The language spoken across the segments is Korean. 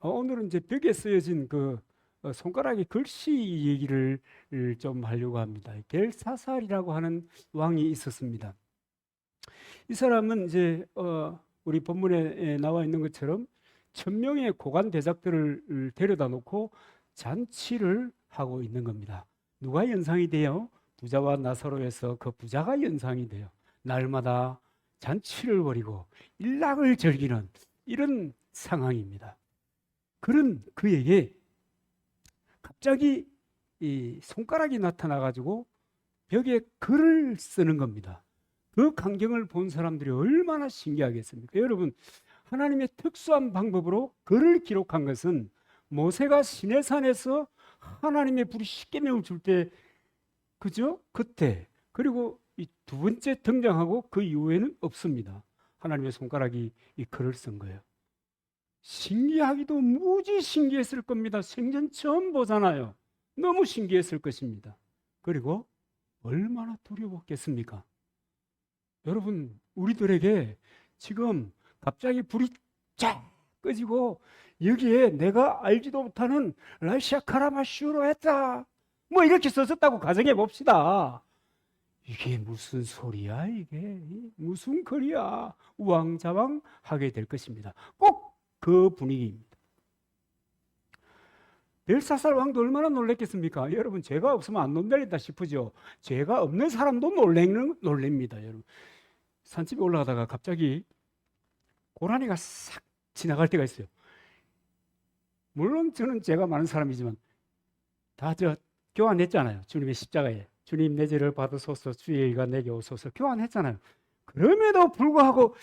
오늘은 이제 벽에 쓰여진 그 손가락의 글씨 얘기를 좀 하려고 합니다. 벨사살이라고 하는 왕이 있었습니다. 이 사람은 이제 우리 본문에 나와 있는 것처럼 1,000명의 고관 대작들을 데려다 놓고 잔치를 하고 있는 겁니다. 누가 연상이 돼요? 부자와 나사로에서 그 부자가 연상이 돼요. 날마다 잔치를 벌이고 일락을 즐기는 이런 상황입니다. 그런 그에게 갑자기 이 손가락이 나타나 가지고 벽에 글을 쓰는 겁니다. 그 광경을 본 사람들이 얼마나 신기하겠습니까? 여러분, 하나님의 특수한 방법으로 글을 기록한 것은 모세가 시내산에서 하나님의 불이 십계명을 줄 때, 그죠? 그때, 그리고 이 두 번째 등장하고 그 이후에는 없습니다. 하나님의 손가락이 이 글을 쓴 거예요. 신기하기도 무지 신기했을 겁니다. 생전 처음 보잖아요. 너무 신기했을 것입니다. 그리고 얼마나 두려웠겠습니까? 여러분, 우리들에게 지금 갑자기 불이 쫙 꺼지고 여기에 내가 알지도 못하는 라시아 카라마슈로 했다, 뭐 이렇게 썼었다고 가정해 봅시다. 이게 무슨 소리야? 이게 무슨 글이야? 우왕좌왕 하게 될 것입니다. 꼭 그 분위기입니다. 벨사살 왕도 얼마나 놀랬겠습니까? 여러분, 죄가 없으면 안 놀란다 싶으죠. 죄가 없는 사람도 놀랍니다. 여러분, 산집에 올라가다가 갑자기 고라니가 싹 지나갈 때가 있어요. 물론 저는 죄가 많은 사람이지만 다 교환했잖아요. 주님의 십자가에 주님 내 죄를 받으소서, 주의 의가 내게 오소서 교환했잖아요. 그럼에도 불구하고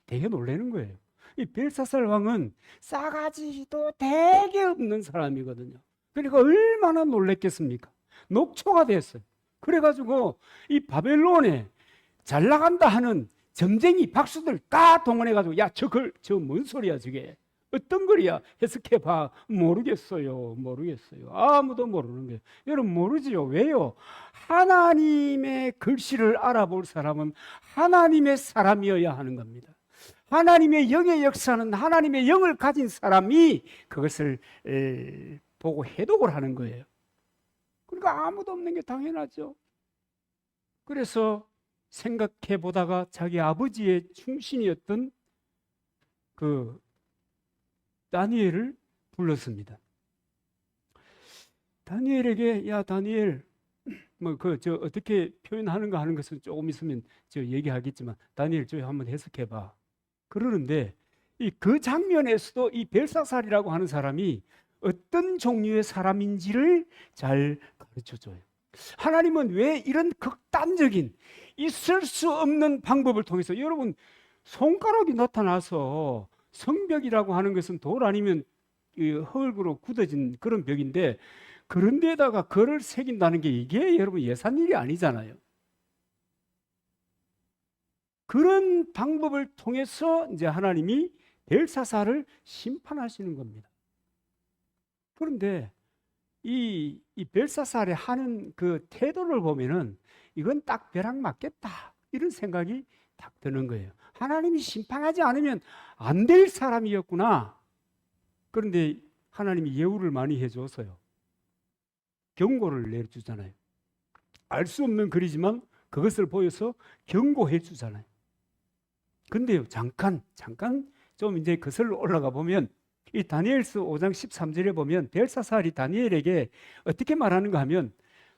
되게 놀라는 거예요. 이 벨사살 왕은 싸가지도 되게 없는 사람이거든요. 그러니까 얼마나 놀랬겠습니까? 녹초가 됐어요. 그래가지고 이 바벨론에 잘 나간다 하는 점쟁이 박수들 다 동원해가지고, 야, 저 뭔 소리야, 저게 어떤 글이야, 해석해봐. 모르겠어요. 아무도 모르는 거예요. 여러분, 모르지요. 왜요? 하나님의 글씨를 알아볼 사람은 하나님의 사람이어야 하는 겁니다. 하나님의 영의 역사는 하나님의 영을 가진 사람이 그것을 보고 해독을 하는 거예요. 그러니까 아무도 없는 게 당연하죠. 그래서 생각해 보다가 자기 아버지의 충신이었던 그 다니엘을 불렀습니다. 다니엘에게, 야 다니엘, 어떻게 표현하는가 하는 것은 조금 있으면 얘기하겠지만, 다니엘 한번 해석해봐. 그러는데 그 장면에서도 이 벨사살이라고 하는 사람이 어떤 종류의 사람인지를 잘 가르쳐줘요. 하나님은 왜 이런 극단적인 있을 수 없는 방법을 통해서, 여러분, 손가락이 나타나서 성벽이라고 하는 것은 돌 아니면 흙으로 굳어진 그런 벽인데, 그런 데다가 글을 새긴다는 게 이게 여러분 예산 일이 아니잖아요. 그런 방법을 통해서 이제 하나님이 벨사살을 심판하시는 겁니다. 그런데 이 벨사살의 하는 그 태도를 보면은 이건 딱 벼락 맞겠다, 이런 생각이 딱 드는 거예요. 하나님이 심판하지 않으면 안 될 사람이었구나. 그런데 하나님이 예우를 많이 해줘서요, 경고를 내주잖아요. 알 수 없는 글이지만 그것을 보여서 경고해 주잖아요. 근데요, 잠깐 좀 이제 거슬러 올라가 보면 이 다니엘서 5장 13절에 보면 벨사살이 다니엘에게 어떻게 말하는가 하면,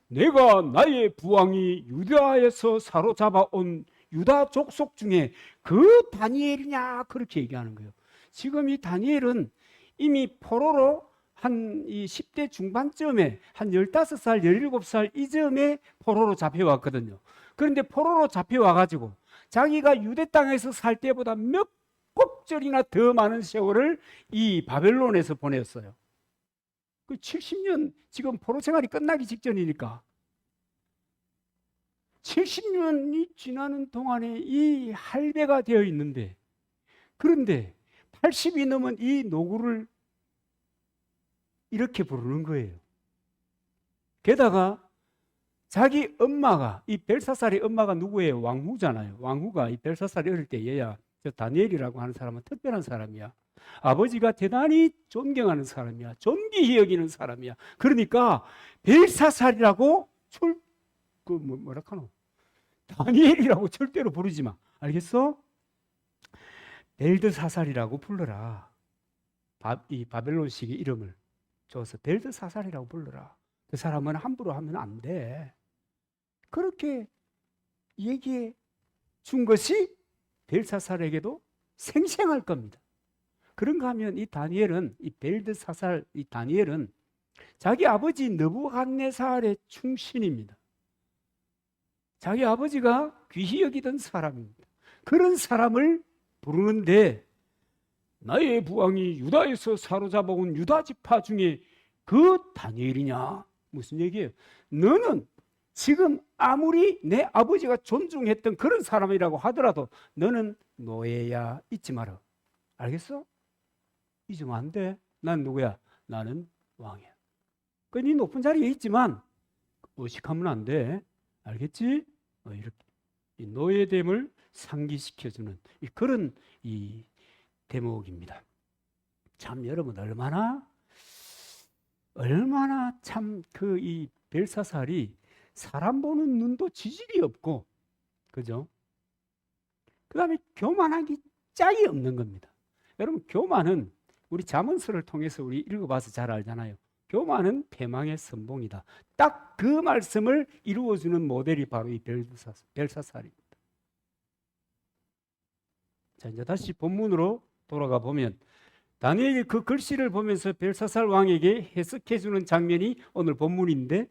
내가 나의 부왕이 유다에서 사로잡아 온 유다 족속 중에 그 다니엘이냐, 그렇게 얘기하는 거예요. 지금 이 다니엘은 이미 포로로 한 이 10대 중반쯤에 한 15살, 17살 이쯤에 포로로 잡혀왔거든요. 그런데 포로로 잡혀와가지고 자기가 유대 땅에서 살 때보다 몇 곱절이나 더 많은 세월을 이 바벨론에서 보냈어요. 그 70년, 지금 포로 생활이 끝나기 직전이니까 70년이 지나는 동안에 이 할배가 되어 있는데, 그런데 80이 넘은 이 노구를 이렇게 부르는 거예요. 게다가 자기 엄마가, 이 벨사살의 엄마가 누구예요? 왕후잖아요. 왕후가 이 벨사살이 어릴 때 얘야 저 다니엘이라고 하는 사람은 특별한 사람이야. 아버지가 대단히 존경하는 사람이야. 존귀히 여기는 사람이야. 그러니까 벨사살이라고 뭐라 카노? 다니엘이라고 절대로 부르지 마. 알겠어? 벨드사살이라고 불러라. 이 바벨론식의 이름을 줘서 벨드사살이라고 불러라. 그 사람은 함부로 하면 안 돼. 그렇게 얘기해 준 것이 벨사살에게도 생생할 겁니다. 그런가 하면 이 다니엘은, 이 벨드사살, 이 다니엘은 자기 아버지 느부갓네살의 충신입니다. 자기 아버지가 귀히 여기던 사람입니다. 그런 사람을 부르는데 나의 부왕이 유다에서 사로잡아온 유다 지파 중에 그 다니엘이냐? 무슨 얘기예요? 너는 지금 아무리 내 아버지가 존중했던 그런 사람이라고 하더라도 너는 노예야. 잊지 마라. 알겠어? 잊으면 안 돼. 난 누구야? 나는 왕이야. 네 높은 자리에 있지만 의식하면 안 돼. 알겠지? 이렇게 이 노예됨을 상기시켜주는 그런 이 대목입니다. 참 여러분 얼마나 참 그 이 벨사살이 사람 보는 눈도 지질이 없고, 그죠? 그 다음에 교만하기 짝이 없는 겁니다. 여러분 교만은 우리 잠언서를 통해서 우리 읽어봐서 잘 알잖아요. 교만은 패망의 선봉이다. 딱 그 말씀을 이루어주는 모델이 바로 이 벨사살입니다. 자, 이제 다시 본문으로 돌아가 보면 다니엘이 그 글씨를 보면서 벨사살 왕에게 해석해주는 장면이 오늘 본문인데,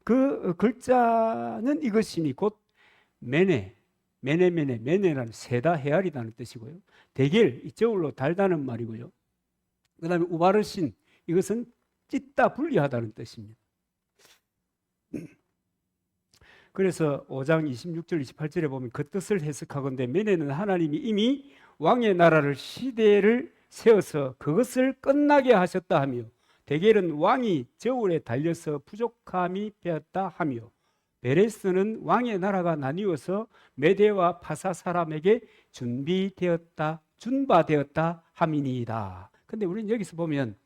그 글자는 이것이니 곧 메네라는 세다 헤아리다는 뜻이고요. 대겔, 저울로 달다는 말이고요. 그 다음에 우바르신, 이것은 찢다 분리하다는 뜻입니다. 그래서 5장 26절 28절에 보면 그 뜻을 해석하건대 메네는 하나님이 이미 왕의 나라를 시대를 세워서 그것을 끝나게 하셨다 하며, 데겔은 왕이 저울에 달려서 부족함이 되었다 하며, 베레스는 왕의 나라가 나뉘어서 메대와 파사 사람에게 준바되었다 함이니이다. 근데 우리는 여기서 보면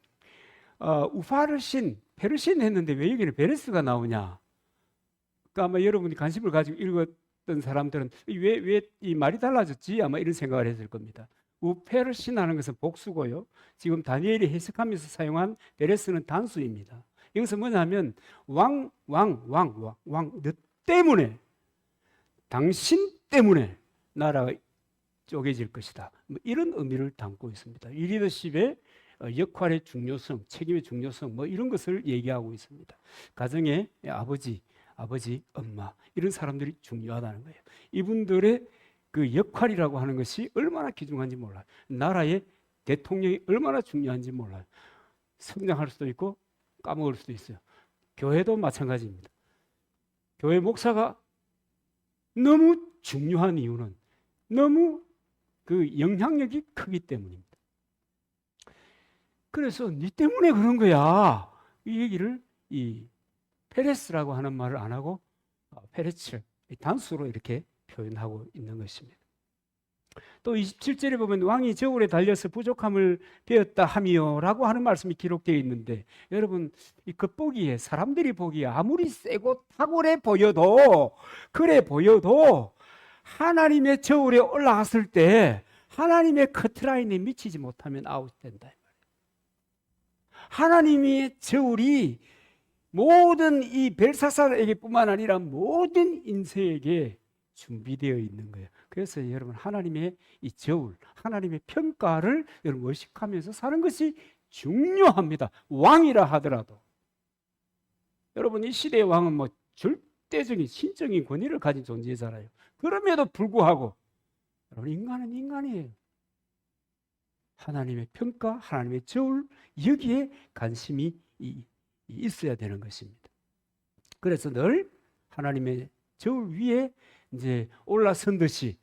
우파르신, 페르신 했는데 왜 여기는 베레스가 나오냐? 그러니까 아마 여러분이 관심을 가지고 읽었던 사람들은 왜 이 말이 달라졌지? 아마 이런 생각을 했을 겁니다. 우페르신 하는 것은 복수고요. 지금 다니엘이 해석하면서 사용한 베레스는 단수입니다. 이것은 뭐냐면 왕, 너 때문에, 당신 때문에 나라가 쪼개질 것이다. 이런 의미를 담고 있습니다. 이 리더십의 역할의 중요성, 책임의 중요성, 이런 것을 얘기하고 있습니다. 가정의 아버지, 엄마, 이런 사람들이 중요하다는 거예요. 이분들의 그 역할이라고 하는 것이 얼마나 귀중한지 몰라요. 나라의 대통령이 얼마나 중요한지 몰라요. 성장할 수도 있고 까먹을 수도 있어요. 교회도 마찬가지입니다. 교회 목사가 너무 중요한 이유는 너무 그 영향력이 크기 때문입니다. 그래서 네 때문에 그런 거야. 이 얘기를 이 페레스라고 하는 말을 안 하고 페레츠, 단수로 이렇게 표현하고 있는 것입니다. 또 27절에 보면 왕이 저울에 달려서 부족함을 배웠다 하며 라고 하는 말씀이 기록되어 있는데, 여러분 이 겉보기에, 사람들이 보기에 아무리 세고 탁월해 보여도, 그래 보여도 하나님의 저울에 올라갔을 때 하나님의 커트라인에 미치지 못하면 아웃된다. 하나님의 저울이 모든 이 벨사살에게뿐만 아니라 모든 인생에게 준비되어 있는 거예요. 그래서 여러분 하나님의 이 저울, 하나님의 평가를 여러분 의식하면서 사는 것이 중요합니다. 왕이라 하더라도. 여러분 이 시대의 왕은 절대적인 신적인 권위를 가진 존재잖아요. 그럼에도 불구하고 여러분 인간은 인간이에요. 하나님의 평가, 하나님의 저울, 여기에 관심이 있어야 되는 것입니다. 그래서 늘 하나님의 저울 위에 이제 올라선 듯이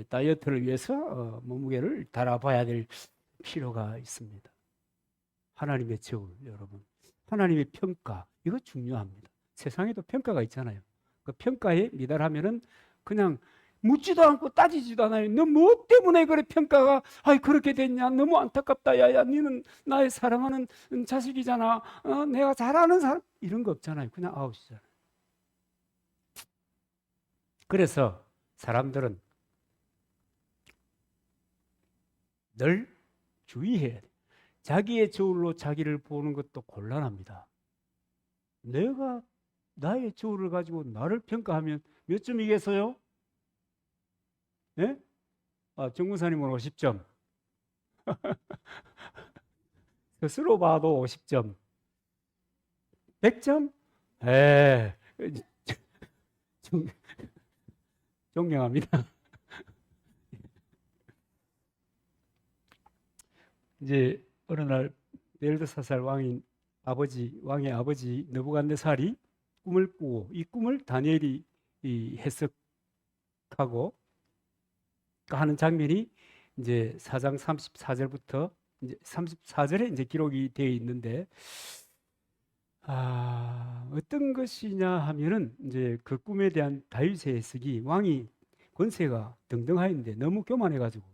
다이어트를 위해서 몸무게를 달아봐야 될 필요가 있습니다. 하나님의 저울, 여러분, 하나님의 평가, 이거 중요합니다. 세상에도 평가가 있잖아요. 그 평가에 미달하면은 그냥 묻지도 않고 따지지도 않아요. 너 뭐 때문에 그래 평가가 그렇게 됐냐? 너무 안타깝다. 야야, 너는 나의 사랑하는 자식이잖아. 내가 잘 아는 사람 이런 거 없잖아요. 그냥 아웃이잖아요. 그래서 사람들은 늘 주의해야 돼. 자기의 저울로 자기를 보는 것도 곤란합니다. 내가 나의 저울을 가지고 나를 평가하면 몇 점이겠어요? 네? 정문사님은 50점. 스스로 봐도 50점. 100점? 에, 존경합니다. 이제 어느 날 벨드사살 왕의 아버지 느부갓네살이 꿈을 꾸고 이 꿈을 다니엘이 해석하고 하는 장면이 이제 4장 34절부터 이제 34절에 이제 기록이 되어 있는데 어떤 것이냐 하면은 이제 그 꿈에 대한 다윗의 해석이 왕이 권세가 등등하였는데 너무 교만해가지고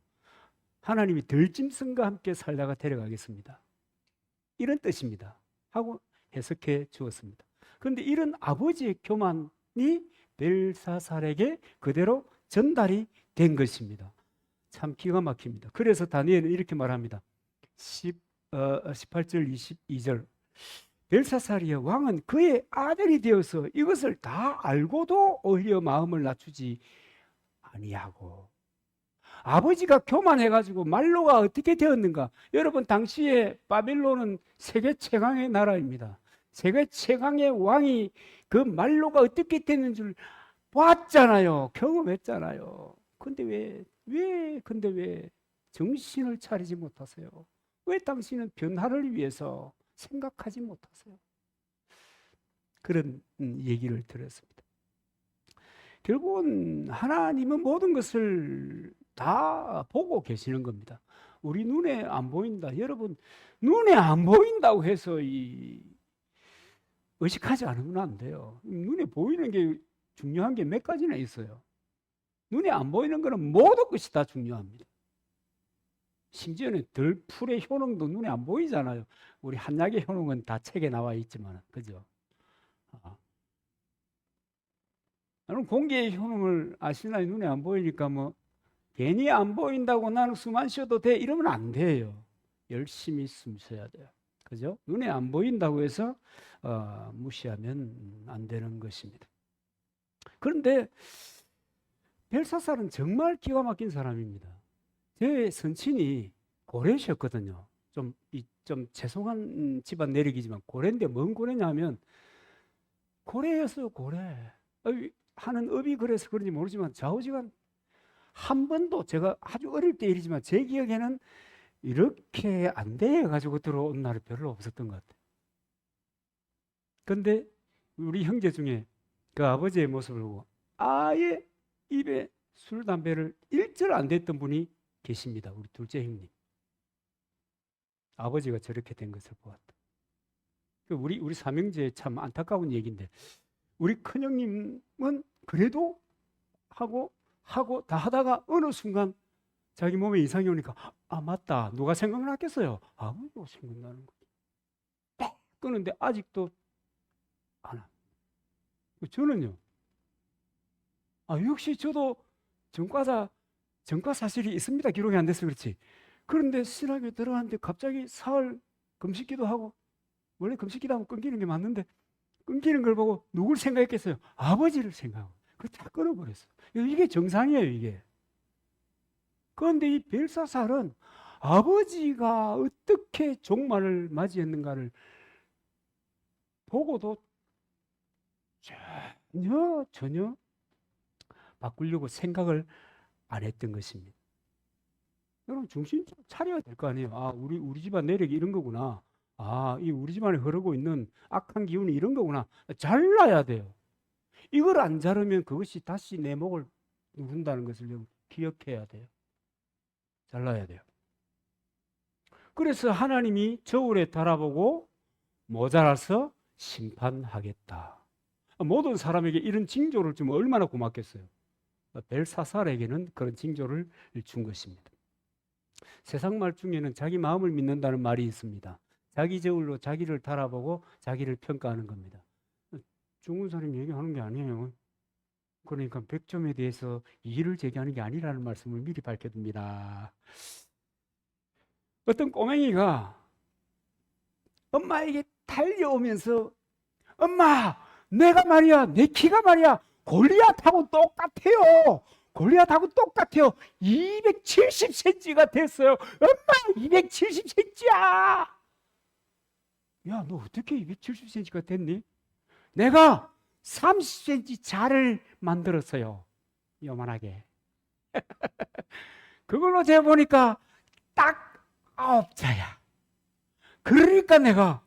하나님이 들짐승과 함께 살다가 데려가겠습니다. 이런 뜻입니다. 하고 해석해 주었습니다. 그런데 이런 아버지의 교만이 벨사살에게 그대로 전달이 된 것입니다. 참 기가 막힙니다. 그래서 다니엘은 이렇게 말합니다. 18절 22절 벨사살이여 왕은 그의 아들이 되어서 이것을 다 알고도 오히려 마음을 낮추지 아니하고 아버지가 교만해가지고 말로가 어떻게 되었는가? 여러분 당시에 바벨론은 세계 최강의 나라입니다. 세계 최강의 왕이 그 말로가 어떻게 됐는 줄 봤잖아요. 경험했잖아요. 근데 왜 정신을 차리지 못하세요? 왜 당신은 변화를 위해서 생각하지 못하세요? 그런 얘기를 들었습니다. 결국은 하나님은 모든 것을 다 보고 계시는 겁니다. 우리 눈에 안 보인다. 여러분, 눈에 안 보인다고 해서 의식하지 않으면 안 돼요. 눈에 보이는 게 중요한 게 몇 가지나 있어요. 눈에 안 보이는 거는 모든 것이 다 중요합니다. 심지어는 들풀의 효능도 눈에 안 보이잖아요. 우리 한약의 효능은 다 책에 나와 있지만, 그죠? 나는 공기의 효능을 아시나요? 눈에 안 보이니까 뭐 괜히 안 보인다고 나는 숨 안 쉬어도 돼 이러면 안 돼요. 열심히 숨 쉬어야 돼요. 그죠? 눈에 안 보인다고 해서 무시하면 안 되는 것입니다. 그런데 벨사살은 정말 기가 막힌 사람입니다. 제 선친이 고래셨거든요. 좀 죄송한 집안 내력이지만 고래인데 뭔 고래냐면 고래였어요. 고래. 하는 업이 그래서 그런지 모르지만 좌우지간 한 번도 제가 아주 어릴 때 일이지만 제 기억에는 이렇게 안 돼 가지고 들어온 날이 별로 없었던 것 같아요. 그런데 우리 형제 중에 그 아버지의 모습을 보고 아예 입에 술, 담배를 일절 안 댔던 분이 계십니다. 우리 둘째 형님. 아버지가 저렇게 된 것을 보았다. 우리 삼형제 참 안타까운 얘기인데 우리 큰형님은 그래도 하고 다 하다가 어느 순간 자기 몸에 이상이 오니까 맞다. 누가 생각났겠어요? 아버지가 생각나는 거죠. 딱 끄는데 아직도 안 합니다. 저는요. 역시 저도 전과 사실이 있습니다. 기록이 안 돼서 그렇지. 그런데 신학에 들어갔는데 갑자기 사흘 금식기도 하고 원래 금식기도 하면 끊기는 게 맞는데 끊기는 걸 보고 누굴 생각했겠어요? 아버지를 생각하고 그걸 다 끊어버렸어요. 이게 정상이에요, 이게. 그런데 이 벨사살은 아버지가 어떻게 종말을 맞이했는가를 보고도 전혀 바꾸려고 생각을 안 했던 것입니다. 여러분 정신 차려야 될 거 아니에요. 우리 집안 내력이 이런 거구나. 이 우리 집안에 흐르고 있는 악한 기운이 이런 거구나. 잘라야 돼요. 이걸 안 자르면 그것이 다시 내 목을 누른다는 것을 기억해야 돼요. 잘라야 돼요. 그래서 하나님이 저울에 달아보고 모자라서 심판하겠다. 모든 사람에게 이런 징조를 주면 얼마나 고맙겠어요. 벨사살에게는 그런 징조를 준 것입니다. 세상 말 중에는 자기 마음을 믿는다는 말이 있습니다. 자기 저울로 자기를 달아보고 자기를 평가하는 겁니다. 중군사님 얘기하는 게 아니에요. 그러니까 100점에 대해서 이의를 제기하는 게 아니라는 말씀을 미리 밝혀둡니다. 어떤 꼬맹이가 엄마에게 달려오면서 엄마, 내가 말이야, 내 키가 말이야, 골리앗하고 똑같아요. 골리앗하고 똑같아요. 270cm가 됐어요. 엄마, 270cm야. 야, 너 어떻게 270cm가 됐니? 내가 30cm 자를 만들었어요. 요만하게. 그걸로 재보니까 딱 9자야. 그러니까 내가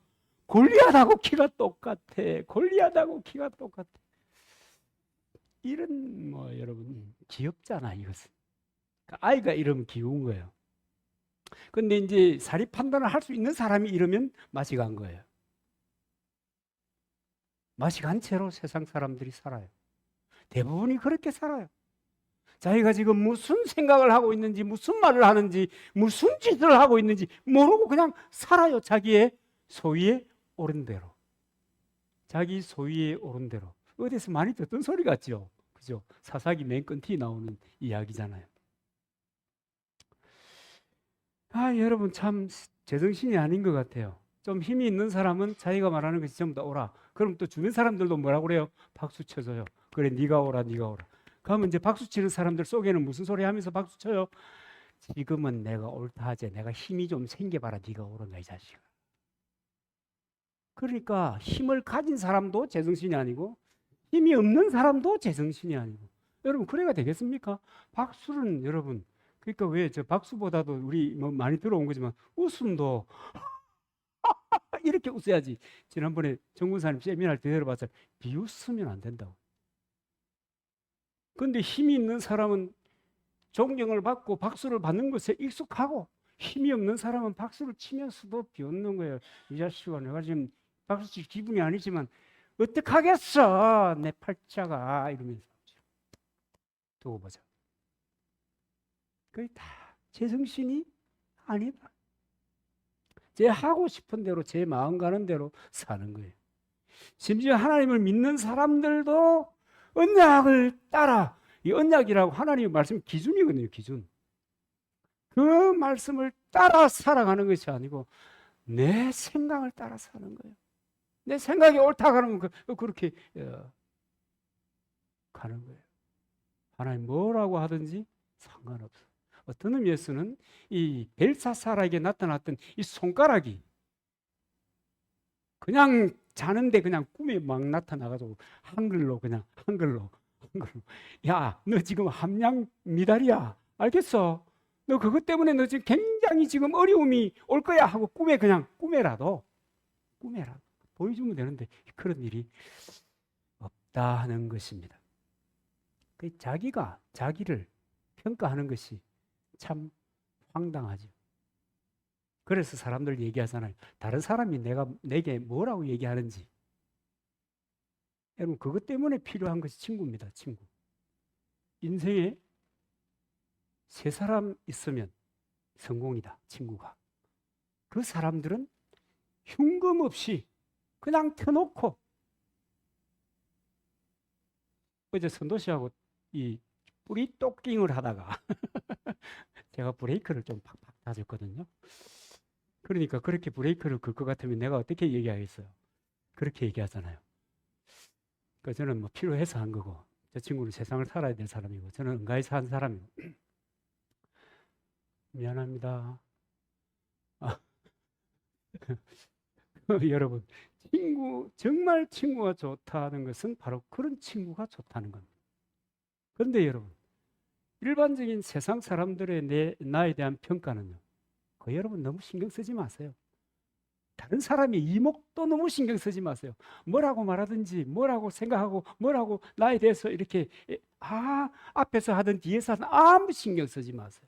골리앗하고 키가 똑같아. 골리앗하고 키가 똑같아. 이런 여러분 귀엽잖아 이것은. 그러니까 아이가 이러면 귀여운 거예요. 근데 이제 사리 판단을 할 수 있는 사람이 이러면 맛이 간 거예요. 맛이 간 채로 세상 사람들이 살아요. 대부분이 그렇게 살아요. 자기가 지금 무슨 생각을 하고 있는지, 무슨 말을 하는지, 무슨 짓을 하고 있는지 모르고 그냥 살아요. 자기의 소위에 오른 대로. 자기 소위에 오른 대로. 어디서 많이 듣던 소리 같죠? 그죠? 사사기 맨 끝이 나오는 이야기잖아요. 여러분 참 제정신이 아닌 것 같아요. 좀 힘이 있는 사람은 자기가 말하는 것이 전부 다 오라. 그럼 또 주변 사람들도 뭐라고 그래요? 박수 쳐줘요. 그래, 네가 오라, 네가 오라. 그러면 이제 박수 치는 사람들 속에는 무슨 소리 하면서 박수 쳐요? 지금은 내가 옳다 하지. 내가 힘이 좀 생겨봐라. 네가 오른가 이 자식아. 그러니까 힘을 가진 사람도 제정신이 아니고 힘이 없는 사람도 제정신이 아니고. 여러분 그래가 되겠습니까? 박수는 여러분 그러니까 왜 저 박수보다도 우리 뭐 많이 들어온 거지만 웃음도 이렇게 웃어야지. 지난번에 정군사님 세미나를 들어봤어요. 비웃으면 안 된다고. 그런데 힘이 있는 사람은 존경을 받고 박수를 받는 것에 익숙하고 힘이 없는 사람은 박수를 치면서도 비웃는 거예요. 이 자식아 내가 지금 박수 칠 기분이 아니지만 어떡하겠어 내 팔자가 이러면서 두고 보자. 그게 다 제정신이 아니다. 제 하고 싶은 대로 제 마음 가는 대로 사는 거예요. 심지어 하나님을 믿는 사람들도 언약을 따라, 이 언약이라고 하나님의 말씀 기준이거든요. 기준. 그 말씀을 따라 살아가는 것이 아니고 내 생각을 따라 사는 거예요. 내 생각이 옳다 그러면 그렇게 가는 거예요. 하나님 뭐라고 하든지 상관없어요. 어떤 의미에서는 이 벨사살에게 나타났던 이 손가락이 그냥 자는데 그냥 꿈에 막 나타나가지고 한글로 야, 너 지금 함량 미달이야. 알겠어? 너 그것 때문에 너 지금 굉장히 지금 어려움이 올 거야 하고 꿈에 그냥 꿈에라도 보여주면 되는데 그런 일이 없다 하는 것입니다. 자기가 자기를 평가하는 것이 참 황당하죠. 그래서 사람들 얘기하잖아요. 다른 사람이 내게 뭐라고 얘기하는지. 여러분 그것 때문에 필요한 것이 친구입니다. 친구. 인생에 세 사람 있으면 성공이다. 친구가. 그 사람들은 흉금 없이 그냥 켜놓고 어제 선도 씨하고 이 뿌리 토킹을 하다가 제가 브레이크를 좀 팍팍 다졌거든요. 그러니까 그렇게 브레이크를 걸 것 같으면 내가 어떻게 얘기하겠어요? 그렇게 얘기하잖아요. 그러니까 저는 뭐 필요해서 한 거고 저 친구는 세상을 살아야 될 사람이고 저는 은가에서 한 사람이고 미안합니다. 여러분 정말 친구가 좋다는 것은 바로 그런 친구가 좋다는 겁니다. 그런데 여러분 일반적인 세상 사람들의 나에 대한 평가는요. 여러분 너무 신경 쓰지 마세요. 다른 사람의 이목도 너무 신경 쓰지 마세요. 뭐라고 말하든지 뭐라고 생각하고 뭐라고 나에 대해서 이렇게 앞에서 하든 뒤에서 하든 아무 신경 쓰지 마세요.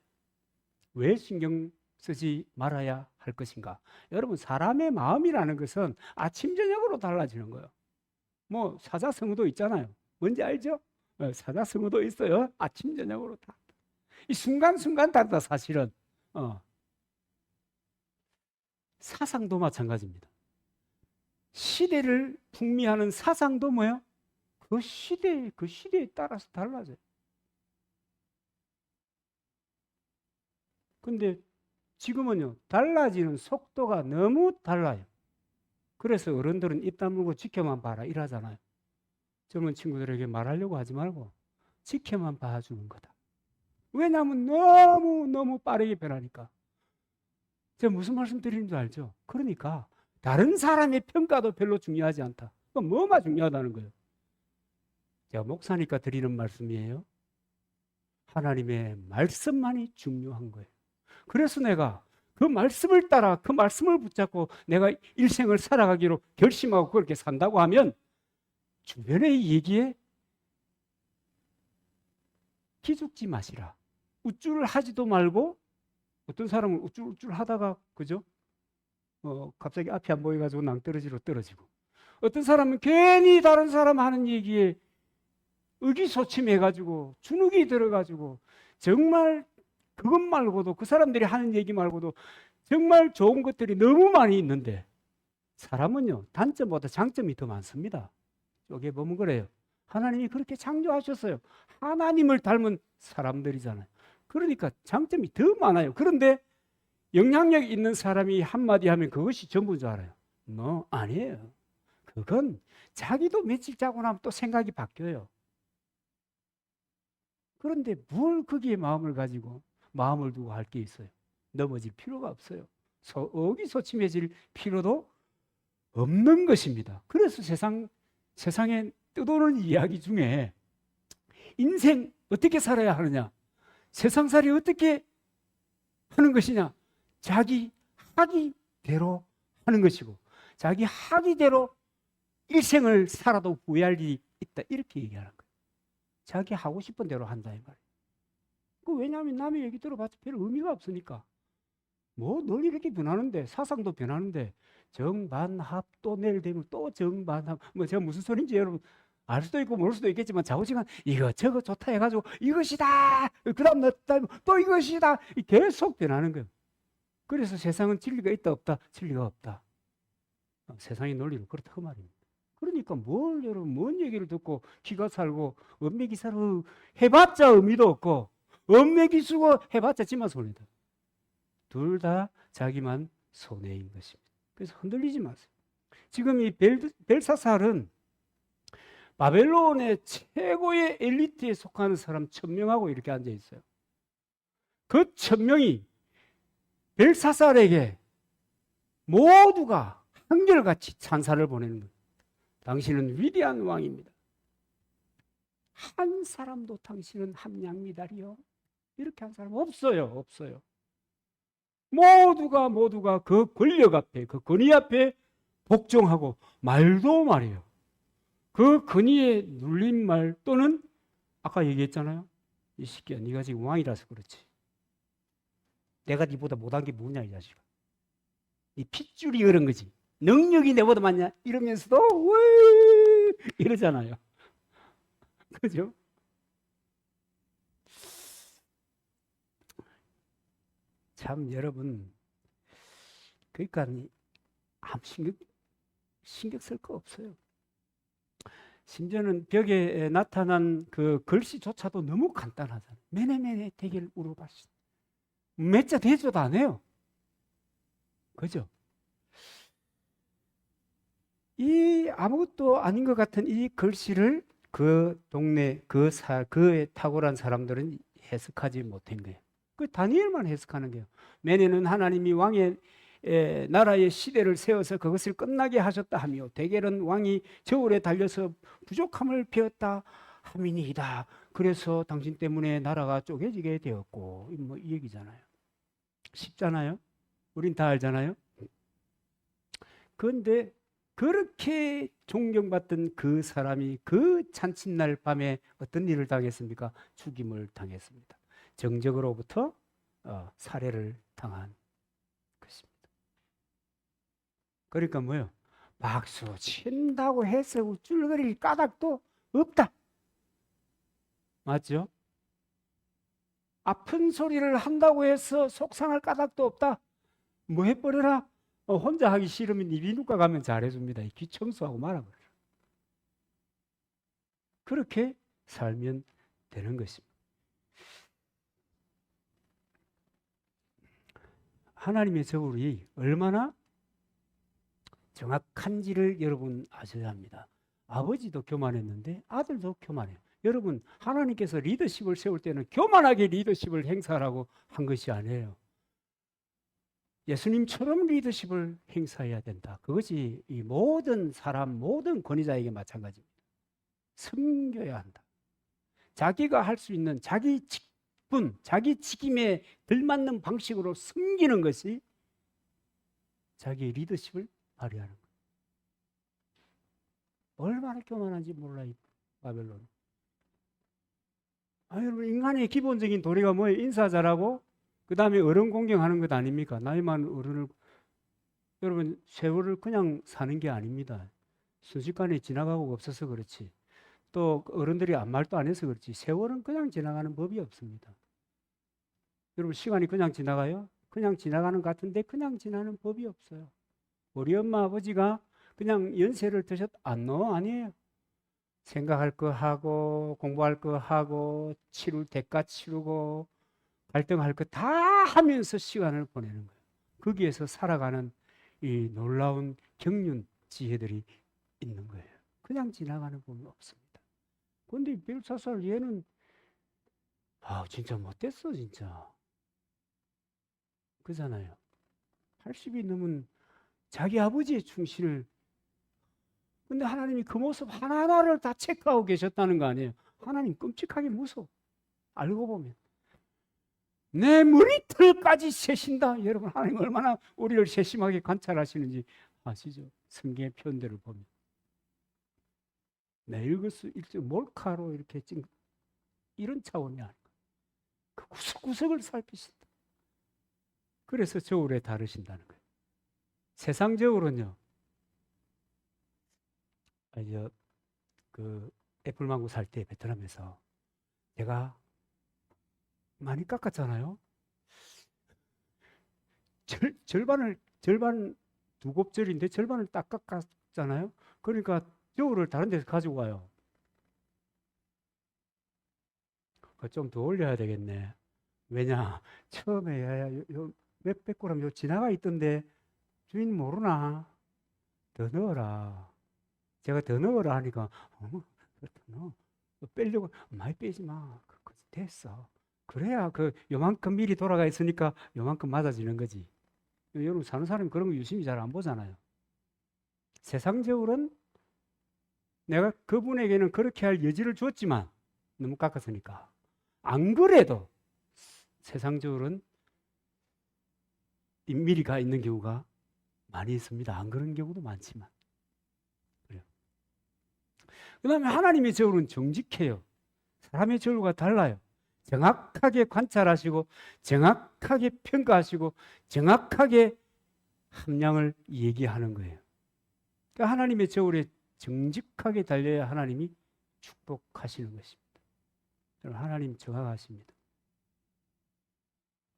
왜 신경 쓰지 말아야 할 것인가? 여러분 사람의 마음이라는 것은 아침 저녁으로 달라지는 거예요. 뭐 사자성어도 있잖아요. 뭔지 알죠? 사자성어도 있어요. 아침 저녁으로 다. 이 순간순간 다르다 사실은. 사상도 마찬가지입니다. 시대를 풍미하는 사상도 뭐예요? 그 시대에 따라서 달라져요. 근데 지금은요, 달라지는 속도가 너무 달라요. 그래서 어른들은 입 다물고 지켜만 봐라 이러잖아요. 젊은 친구들에게 말하려고 하지 말고 지켜만 봐주는 거다. 왜냐하면 너무 빠르게 변하니까. 제가 무슨 말씀 드리는 줄 알죠? 그러니까 다른 사람의 평가도 별로 중요하지 않다. 그럼 뭐가 중요하다는 거예요? 제가 목사니까 드리는 말씀이에요. 하나님의 말씀만이 중요한 거예요. 그래서 내가 그 말씀을 따라 그 말씀을 붙잡고 내가 일생을 살아가기로 결심하고 그렇게 산다고 하면 주변의 얘기에 기죽지 마시라. 우쭐하지도 말고, 어떤 사람은 우쭐우쭐 하다가 그죠? 갑자기 앞이 안 보여가지고 낭떠러지로 떨어지고, 어떤 사람은 괜히 다른 사람 하는 얘기에 의기소침해가지고 주눅이 들어가지고 정말 그것 말고도, 그 사람들이 하는 얘기 말고도 정말 좋은 것들이 너무 많이 있는데, 사람은요 단점보다 장점이 더 많습니다. 여기에 보면 그래요. 하나님이 그렇게 창조하셨어요. 하나님을 닮은 사람들이잖아요. 그러니까 장점이 더 많아요. 그런데 영향력 있는 사람이 한마디 하면 그것이 전부인 줄 알아요. 아니에요. 그건 자기도 며칠 자고 나면 또 생각이 바뀌어요. 그런데 뭘 거기에 마음을 가지고 마음을 두고 할 게 있어요. 넘어질 필요가 없어요. 의기소침해질 필요도 없는 것입니다. 그래서 세상에 떠도는 이야기 중에 인생 어떻게 살아야 하느냐, 세상살이 어떻게 하는 것이냐, 자기 하기대로 하는 것이고, 자기 하기대로 일생을 살아도 후회할 일이 있다, 이렇게 얘기하는 거예요. 자기 하고 싶은 대로 한다 이 말이에요. 왜냐하면 남의 얘기 들어봤자 별 의미가 없으니까. 널 이렇게 변하는데, 사상도 변하는데, 정반합, 또 내일 되면 또 정반합, 제가 무슨 소린지 여러분 알 수도 있고 모를 수도 있겠지만, 자우지간 이거 저거 좋다 해가지고 이것이다, 그 다음 또 이것이다, 계속 변하는 거예요. 그래서 세상은 진리가 있다 없다? 진리가 없다. 세상의 논리는 그렇다 그 말입니다. 그러니까 여러분 뭔 얘기를 듣고 기가 살고 읍매기사로 해봤자 의미도 없고, 읍매기수고 해봤자 지만 손해다. 둘 다 자기만 손해인 것입니다. 그래서 흔들리지 마세요. 지금 이 벨사살은 바벨론의 최고의 엘리트에 속하는 사람 1000명하고 이렇게 앉아 있어요. 그 1000명이 벨사살에게 모두가 한결같이 찬사를 보내는 거예요. 당신은 위대한 왕입니다. 한 사람도 당신은 함량미달이요, 이렇게 한 사람 없어요. 모두가 그 권력 앞에, 그 권위 앞에 복종하고, 말이에요. 그 권위에 눌린 말, 또는 아까 얘기했잖아요. 이 새끼야, 네가 지금 왕이라서 그렇지. 내가 네보다 못한 게 뭐냐 이 자식아. 이 핏줄이 그런 거지. 능력이 내보다 많냐 이러면서도 왜 이러잖아요. 그죠? 참 여러분, 그러니까 아무 신경 쓸 거 없어요. 심지어는 벽에 나타난 그 글씨조차도 너무 간단하잖아요. 매네매네 대길 우르바시. 몇 자 대조도 안 해요. 그죠? 이 아무것도 아닌 것 같은 이 글씨를 그 동네 그의 탁월한 사람들은 해석하지 못한 거예요. 그 다니엘만 해석하는 거예요. 매네는 하나님이 왕의 나라의 시대를 세워서 그것을 끝나게 하셨다 하며, 대겔은 왕이 저울에 달려서 부족함을 비웠다 함이니이다. 그래서 당신 때문에 나라가 쪼개지게 되었고, 이 얘기잖아요. 쉽잖아요. 우린 다 알잖아요. 그런데 그렇게 존경받던 그 사람이 그 잔칫날 밤에 어떤 일을 당했습니까? 죽임을 당했습니다. 정적으로부터 살해를 당한 것입니다. 그러니까 뭐예요? 박수 친다고 해서 우쭐거릴 까닭도 없다. 맞죠? 아픈 소리를 한다고 해서 속상할 까닭도 없다. 뭐 해버려라. 혼자 하기 싫으면 이비인후과 가면 잘해줍니다. 귀 청소하고 말아버려라. 그렇게 살면 되는 것입니다. 하나님의 저울이 얼마나 정확한지를 여러분 아셔야 합니다. 아버지도 교만했는데 아들도 교만해요. 여러분, 하나님께서 리더십을 세울 때는 교만하게 리더십을 행사하라고 한 것이 아니에요. 예수님처럼 리더십을 행사해야 된다. 그것이 이 모든 사람, 모든 권위자에게 마찬가지입니다. 섬겨야 한다. 자기가 할 수 있는 자기 직분, 자기 직임에 들맞는 방식으로 섬기는 것이 자기의 리더십을 발휘하는 거예요. 얼마나 교만한지 몰라요, 바벨론. 여러분, 인간의 기본적인 도리가 뭐예요? 인사 잘하고 그 다음에 어른 공경하는 것 아닙니까? 나이 많은 어른을. 여러분, 세월을 그냥 사는 게 아닙니다. 순식간에 지나가고 없어서 그렇지. 또 어른들이 아무 말도 안 해서 그렇지. 세월은 그냥 지나가는 법이 없습니다. 여러분, 시간이 그냥 지나가요? 그냥 지나가는 것 같은데 그냥 지나는 법이 없어요. 우리 엄마 아버지가 그냥 연세를 드셨 아니에요. 생각할 거 하고 공부할 거 하고 치룰 대가 치르고 갈등할 거 다 하면서 시간을 보내는 거예요. 거기에서 살아가는 이 놀라운 경륜 지혜들이 있는 거예요. 그냥 지나가는 법은 없습니다. 그런데 벨사살 얘는 진짜 못됐어 진짜. 그잖아요. 80이 넘은 자기 아버지의 충신을. 근데 하나님이 그 모습 하나하나를 다 체크하고 계셨다는 거 아니에요. 하나님 끔찍하게 무서워. 알고 보면 내 머리털까지 세신다. 여러분, 하나님 얼마나 우리를 세심하게 관찰하시는지 아시죠? 성경의 표현들을 보면 내 일거수일투 몰카로 이렇게 이런 차원이 아니고 그 구석구석을 살피신다. 그래서 저울에 다르신다는 거예요. 세상 저울은요, 그 애플망고 살 때 베트남에서 제가 많이 깎았잖아요. 절반 두 곱절인데 절반을 딱 깎았잖아요. 그러니까 저울을 다른 데서 가지고 와요. 좀 더 올려야 되겠네. 왜냐? 처음에 몇백 그램 지나가 있던데 주인 모르나? 더 넣어라. 제가 더 넣어라 하니까 더 넣어. 빼려고 많이 빼지 마. 됐어. 그래야 요만큼 미리 돌아가 있으니까 요만큼 맞아지는 거지. 여러분, 사는 사람이 그런 거 유심히 잘 안 보잖아요. 세상적으로는 내가 그분에게는 그렇게 할 여지를 줬지만 너무 깎았으니까. 안 그래도 세상적으로는 인미리가 있는 경우가 많이 있습니다. 안 그런 경우도 많지만. 그래요. 그 다음에 하나님의 저울은 정직해요. 사람의 저울과 달라요. 정확하게 관찰하시고 정확하게 평가하시고 정확하게 함량을 얘기하는 거예요. 그러니까 하나님의 저울에 정직하게 달려야 하나님이 축복하시는 것입니다. 하나님 정확하십니다.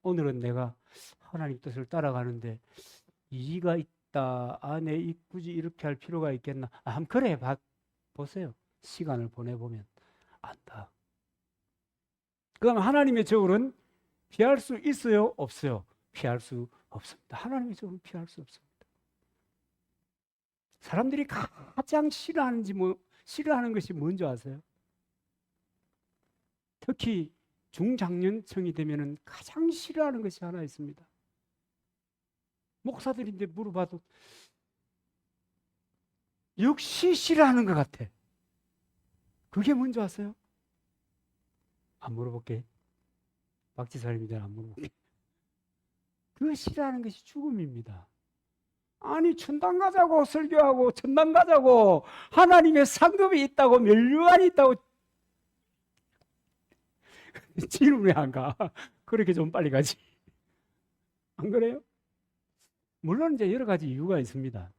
오늘은 내가 하나님 뜻을 따라가는데 이의가 있다. 내 굳이 이렇게 할 필요가 있겠나? 한번 그래 보세요. 시간을 보내보면 안다. 그럼 하나님의 저울은 피할 수 있어요? 없어요? 피할 수 없습니다. 하나님의 저울은 피할 수 없습니다. 사람들이 가장 싫어하는 것이 뭔지 아세요? 특히 중장년층이 되면 가장 싫어하는 것이 하나 있습니다. 목사들인데 물어봐도 역시 싫어하는 것 같아. 그게 뭔지 아세요? 안 물어볼게. 박지사님들 안 물어볼게. 그 싫어하는 것이 죽음입니다. 아니, 천당 가자고 설교하고 천당 가자고 하나님의 상급이 있다고 면류관이 있다고 지금 왜 안 가? 그렇게 좀 빨리 가지. 안 그래요? 물론 이제 여러 가지 이유가 있습니다.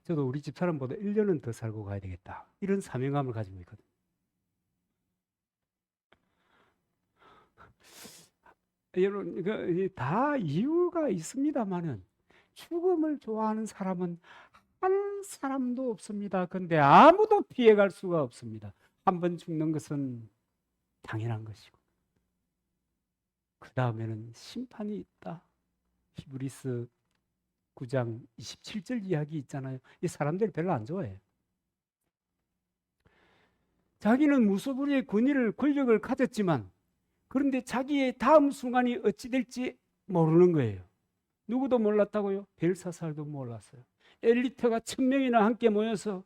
저도 우리 집 사람보다 1년은 더 살고 가야 되겠다. 이런 사명감을 가지고 있거든요. 여러분, 다 이유가 있습니다만은 죽음을 좋아하는 사람은 한 사람도 없습니다. 근데 아무도 피해갈 수가 없습니다. 한 번 죽는 것은 당연한 것이고, 그 다음에는 심판이 있다. 히브리스 9장 27절 이야기 있잖아요. 이 사람들이 별로 안 좋아해요. 자기는 무소불위의 권위를, 권력을 가졌지만, 그런데 자기의 다음 순간이 어찌 될지 모르는 거예요. 누구도 몰랐다고요? 벨사살도 몰랐어요. 엘리트가 1000명이나 함께 모여서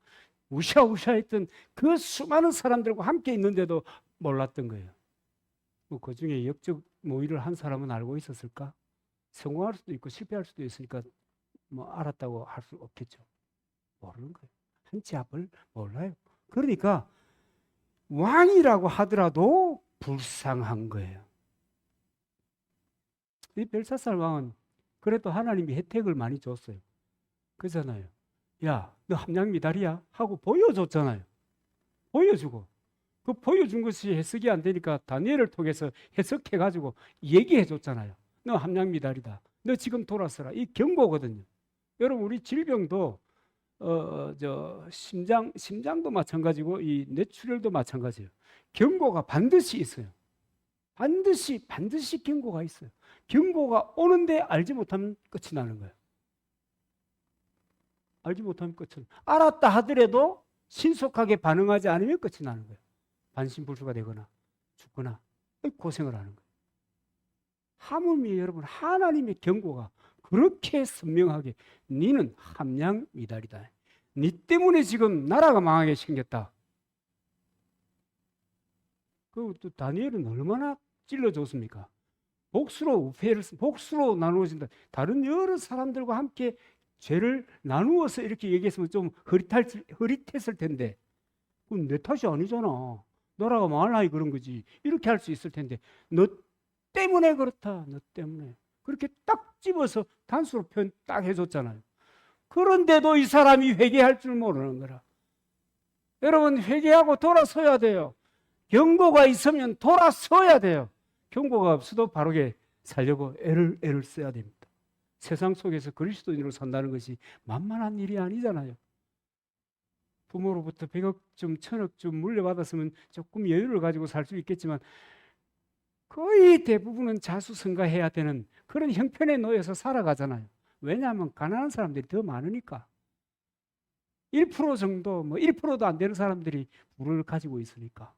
우샤우샤 했던 그 수많은 사람들과 함께 있는데도 몰랐던 거예요. 그 중에 역적 모의를 한 사람은 알고 있었을까? 성공할 수도 있고 실패할 수도 있으니까 알았다고 할 수 없겠죠. 모르는 거예요. 한 치 앞을 몰라요. 그러니까 왕이라고 하더라도 불쌍한 거예요. 이 벨사살 왕은 그래도 하나님이 혜택을 많이 줬어요. 그잖아요. 야, 너 함량 미달이야? 하고 보여줬잖아요. 보여주고. 그 보여준 것이 해석이 안 되니까 다니엘을 통해서 해석해가지고 얘기해줬잖아요. 너 함량 미달이다. 너 지금 돌아서라. 이 경고거든요. 여러분, 우리 질병도 심장도 마찬가지고 이 뇌출혈도 마찬가지예요. 경고가 반드시 있어요. 반드시 경고가 있어요. 경고가 오는데 알지 못하면 끝이 나는 거예요. 알지 못하면 끝은. 알았다 하더라도 신속하게 반응하지 않으면 끝이 나는 거예요. 반신불수가 되거나 죽거나 고생을 하는 거예요. 하물며 여러분, 하나님의 경고가 그렇게 선명하게 너는 함량 미달이다. 네 때문에 지금 나라가 망하게 생겼다. 그 또 다니엘은 얼마나 찔러줬습니까? 복수로 나누어진다. 다른 여러 사람들과 함께 죄를 나누어서 이렇게 얘기했으면 좀 흐릿했을 텐데, 그건 내 탓이 아니잖아. 나라가 망하려니 그런 거지. 이렇게 할 수 있을 텐데, 너 때문에 그렇다. 너 때문에. 그렇게 딱 집어서 단수로 표현 딱 해줬잖아요. 그런데도 이 사람이 회개할 줄 모르는 거라. 여러분, 회개하고 돌아서야 돼요. 경고가 있으면 돌아서야 돼요. 경고가 없어도 바르게 살려고 애를 써야 됩니다. 세상 속에서 그리스도인으로 산다는 것이 만만한 일이 아니잖아요. 부모로부터 100억쯤 1000억쯤 물려받았으면 조금 여유를 가지고 살 수 있겠지만 거의 대부분은 자수성가해야 되는 그런 형편에 놓여서 살아가잖아요. 왜냐하면 가난한 사람들이 더 많으니까. 1% 정도, 1%도 안 되는 사람들이 부를 가지고 있으니까.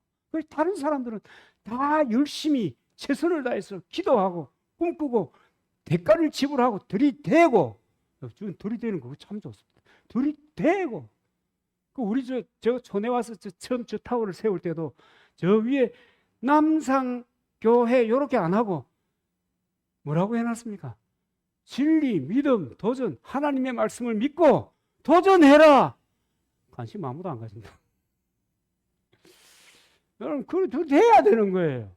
다른 사람들은 다 열심히 최선을 다해서 기도하고 꿈꾸고 대가를 지불하고 들이대고, 들이대는 거 참 좋습니다. 들이대고. 우리 저 촌에 와서 처음 저 타워를 세울 때도 저 위에 남상 교회 이렇게 안 하고 뭐라고 해놨습니까? 진리, 믿음, 도전, 하나님의 말씀을 믿고 도전해라. 관심 아무도 안 가진다. 여러분, 그래 해야 되는 거예요.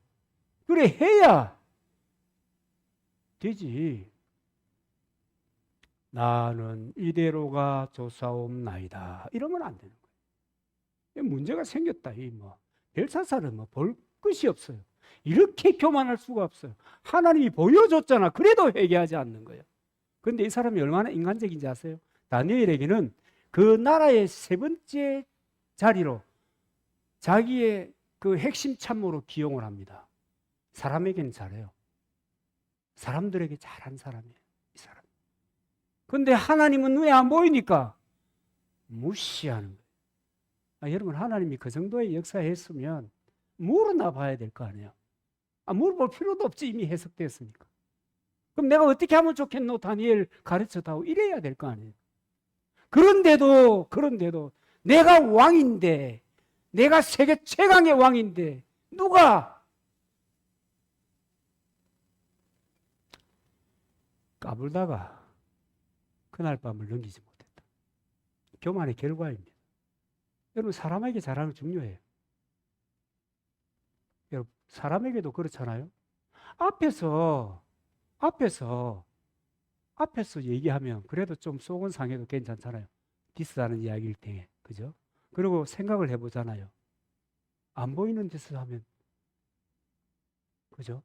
그래 해야 되지. 나는 이대로가 좋사옵나이다. 이러면 안 되는 거예요. 문제가 생겼다. 벨사살은 볼 것이 없어요. 이렇게 교만할 수가 없어요. 하나님이 보여줬잖아. 그래도 회개하지 않는 거예요. 그런데 이 사람이 얼마나 인간적인지 아세요? 다니엘에게는 그 나라의 세 번째 자리로 자기의 그 핵심 참모로 기용을 합니다. 사람에게는 잘해요. 사람들에게 잘한 사람이에요. 이 사람. 그런데 하나님은 왜 안 보이니까? 무시하는 거예요. 여러분, 하나님이 그 정도의 역사했으면 물어나 봐야 될 거 아니에요. 물어볼 필요도 없지. 이미 해석됐으니까. 그럼 내가 어떻게 하면 좋겠노? 다니엘 가르쳐다오. 이래야 될 거 아니에요. 그런데도 내가 왕인데, 내가 세계 최강의 왕인데 누가 까불다가 그날 밤을 넘기지 못했다. 교만의 결과입니다. 여러분, 사람에게 잘하는 거 중요해요. 여러분, 사람에게도 그렇잖아요. 앞에서 얘기하면 그래도 좀 속은 상해도 괜찮잖아요. 디스하는 이야기일 때, 그죠? 그리고 생각을 해보잖아요. 안 보이는 데서 하면, 그죠?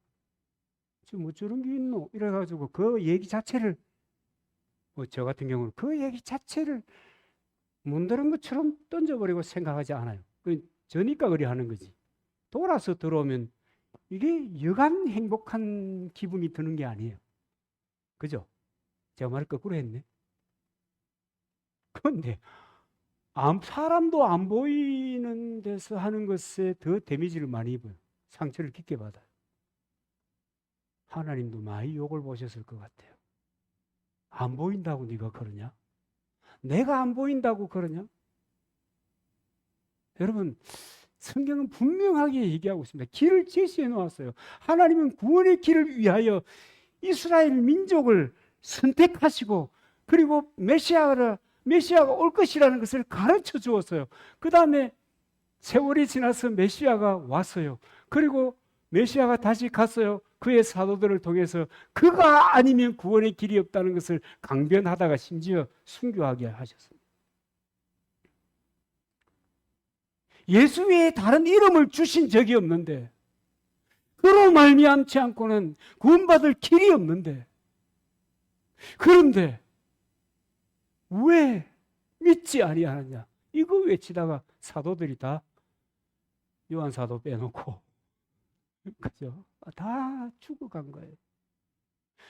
뭐 저런 게 있노? 이래가지고 그 얘기 자체를, 뭐 저 같은 경우는 그 얘기 자체를 못 들은 것처럼 던져버리고 생각하지 않아요. 저니까 그리 하는 거지. 돌아서 들어오면 이게 여간 행복한 기분이 드는 게 아니에요. 그죠? 제가 말을 거꾸로 했네. 그런데 사람도 안 보이는 데서 하는 것에 더 데미지를 많이 입어요. 상처를 깊게 받아요. 하나님도 많이 욕을 보셨을 것 같아요. 안 보인다고 네가 그러냐? 내가 안 보인다고 그러냐? 여러분, 성경은 분명하게 얘기하고 있습니다. 길을 제시해 놓았어요. 하나님은 구원의 길을 위하여 이스라엘 민족을 선택하시고, 그리고 메시아가 올 것이라는 것을 가르쳐 주었어요. 그 다음에 세월이 지나서 메시아가 왔어요. 그리고 메시아가 다시 갔어요. 그의 사도들을 통해서 그가 아니면 구원의 길이 없다는 것을 강변하다가 심지어 순교하게 하셨습니다. 예수 외에 다른 이름을 주신 적이 없는데, 그로 말미암지 않고는 구원받을 길이 없는데, 그런데 왜 믿지 아니하느냐? 이거 외치다가 사도들이 다, 요한 사도 빼놓고 그죠? 다 죽어간 거예요.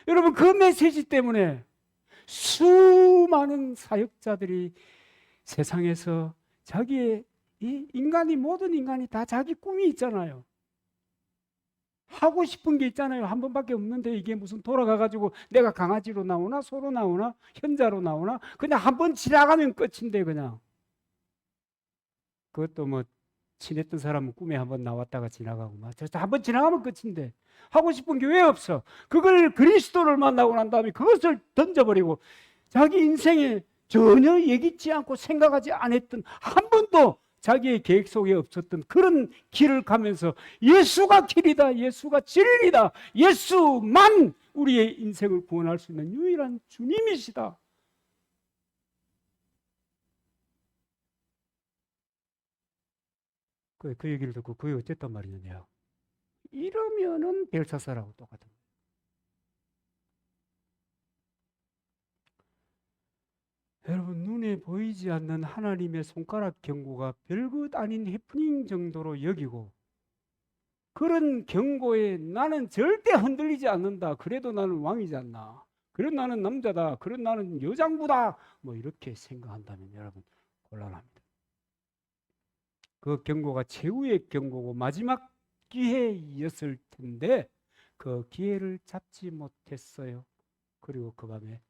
여러분, 그 메시지 때문에 수많은 사역자들이 세상에서 자기의, 모든 인간이 다 자기 꿈이 있잖아요. 하고 싶은 게 있잖아요. 한 번밖에 없는데 이게 무슨 돌아가가지고 내가 강아지로 나오나 소로 나오나 현자로 나오나, 그냥 한 번 지나가면 끝인데, 그냥 그것도 뭐 친했던 사람은 꿈에 한번 나왔다가 지나가고, 한번 지나가면 끝인데 하고 싶은 게 왜 없어? 그걸 그리스도를 만나고 난 다음에 그것을 던져버리고 자기 인생에 전혀 예기치 않고 생각하지 않았던, 한 번도 자기의 계획 속에 없었던 그런 길을 가면서 예수가 길이다, 예수가 진리다, 예수만 우리의 인생을 구원할 수 있는 유일한 주님이시다. 그 얘기를 듣고 그게 어쨌단 말이냐. 이러면은 벨사사라고 똑같은 거예요. 여러분, 눈에 보이지 않는 하나님의 손가락 경고가 별것 아닌 해프닝 정도로 여기고, 그런 경고에 나는 절대 흔들리지 않는다. 그래도 나는 왕이지 않나. 그래도 나는 남자다. 그래도 나는 여장부다. 뭐 이렇게 생각한다면 여러분 곤란합니다. 그 경고가 최후의 경고고 마지막 기회였을 텐데 그 기회를 잡지 못했어요. 그리고 그 밤에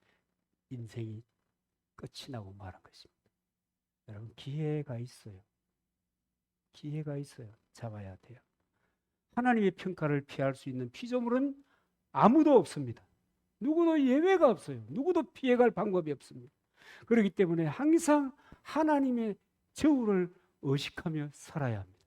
인생이 끝이 나고 말한 것입니다. 여러분, 기회가 있어요. 기회가 있어요. 잡아야 돼요. 하나님의 평가를 피할 수 있는 피조물은 아무도 없습니다. 누구도 예외가 없어요. 누구도 피해갈 방법이 없습니다. 그렇기 때문에 항상 하나님의 저울을 의식하며 살아야 합니다.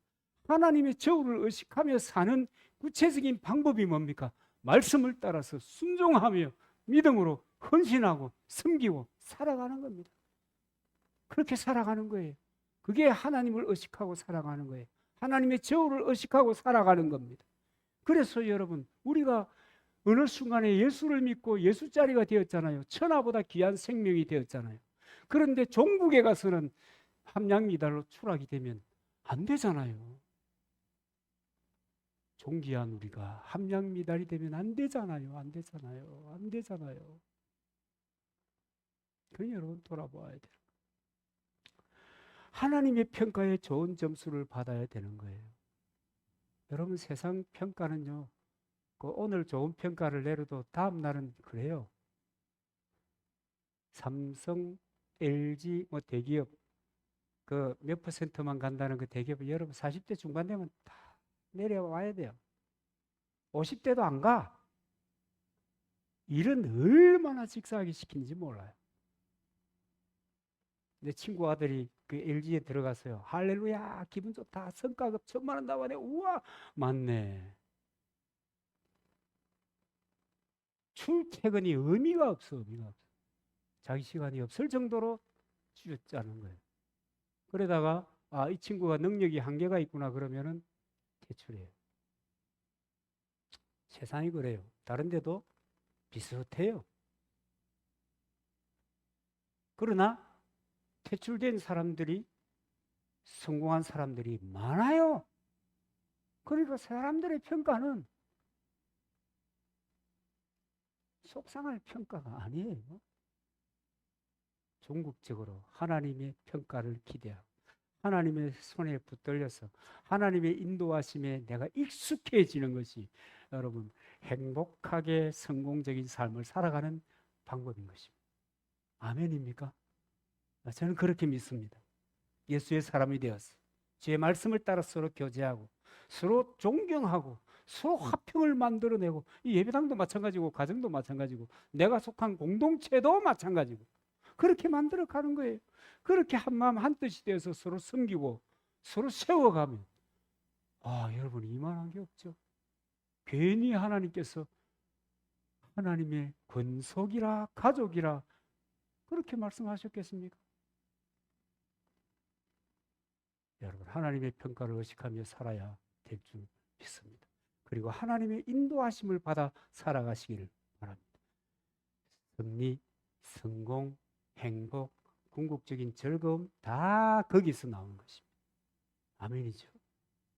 하나님의 저울을 의식하며 사는 구체적인 방법이 뭡니까? 말씀을 따라서 순종하며 믿음으로 헌신하고 섬기고 살아가는 겁니다. 그렇게 살아가는 거예요. 그게 하나님을 의식하고 살아가는 거예요. 하나님의 저울을 의식하고 살아가는 겁니다. 그래서 여러분, 우리가 어느 순간에 예수를 믿고 예수자리가 되었잖아요. 천하보다 귀한 생명이 되었잖아요. 그런데 종국에 가서는 함량미달로 추락이 되면 안 되잖아요. 존귀한 우리가 함량미달이 되면 안 되잖아요. 안 되잖아요. 안 되잖아요. 그 여러분 돌아봐야 돼요. 하나님의 평가에 좋은 점수를 받아야 되는 거예요. 여러분, 세상 평가는요, 오늘 좋은 평가를 내려도 다음 날은 그래요. 삼성, LG 뭐 대기업 그 몇 퍼센트만 간다는 그 대기업, 여러분 40대 중반 되면 다 내려와야 돼요. 50대도 안 가. 일은 얼마나 직사하게 시키는지 몰라요. 내 친구 아들이 그 LG에 들어갔어요. 할렐루야, 기분 좋다. 성과급 1,000만 원 나와네. 우와, 맞네. 출퇴근이 의미가 없어, 의미가 없어. 자기 시간이 없을 정도로 쥐어짜는 거예요. 그러다가 이 친구가 능력이 한계가 있구나 그러면은 퇴출해요. 세상이 그래요. 다른 데도 비슷해요. 그러나 퇴출된 사람들이, 성공한 사람들이 많아요. 그러니까 사람들의 평가는 속상할 평가가 아니에요. 종국적으로 하나님의 평가를 기대하고 하나님의 손에 붙들려서 하나님의 인도하심에 내가 익숙해지는 것이 여러분 행복하게 성공적인 삶을 살아가는 방법인 것입니다. 아멘입니까? 저는 그렇게 믿습니다. 예수의 사람이 되어서 주의 말씀을 따라 서로 교제하고 서로 존경하고 서로 화평을 만들어내고, 이 예배당도 마찬가지고 가정도 마찬가지고 내가 속한 공동체도 마찬가지고 그렇게 만들어 가는 거예요. 그렇게 한마음 한뜻이 되어서 서로 섬기고 서로 세워가면 여러분 이만한 게 없죠. 괜히 하나님께서 하나님의 권속이라 가족이라 그렇게 말씀하셨겠습니까? 여러분 하나님의 평가를 의식하며 살아야 될 줄 믿습니다. 그리고 하나님의 인도하심을 받아 살아가시기를 바랍니다. 승리, 성공, 행복, 궁극적인 즐거움 다 거기서 나오는 것입니다. 아멘이죠.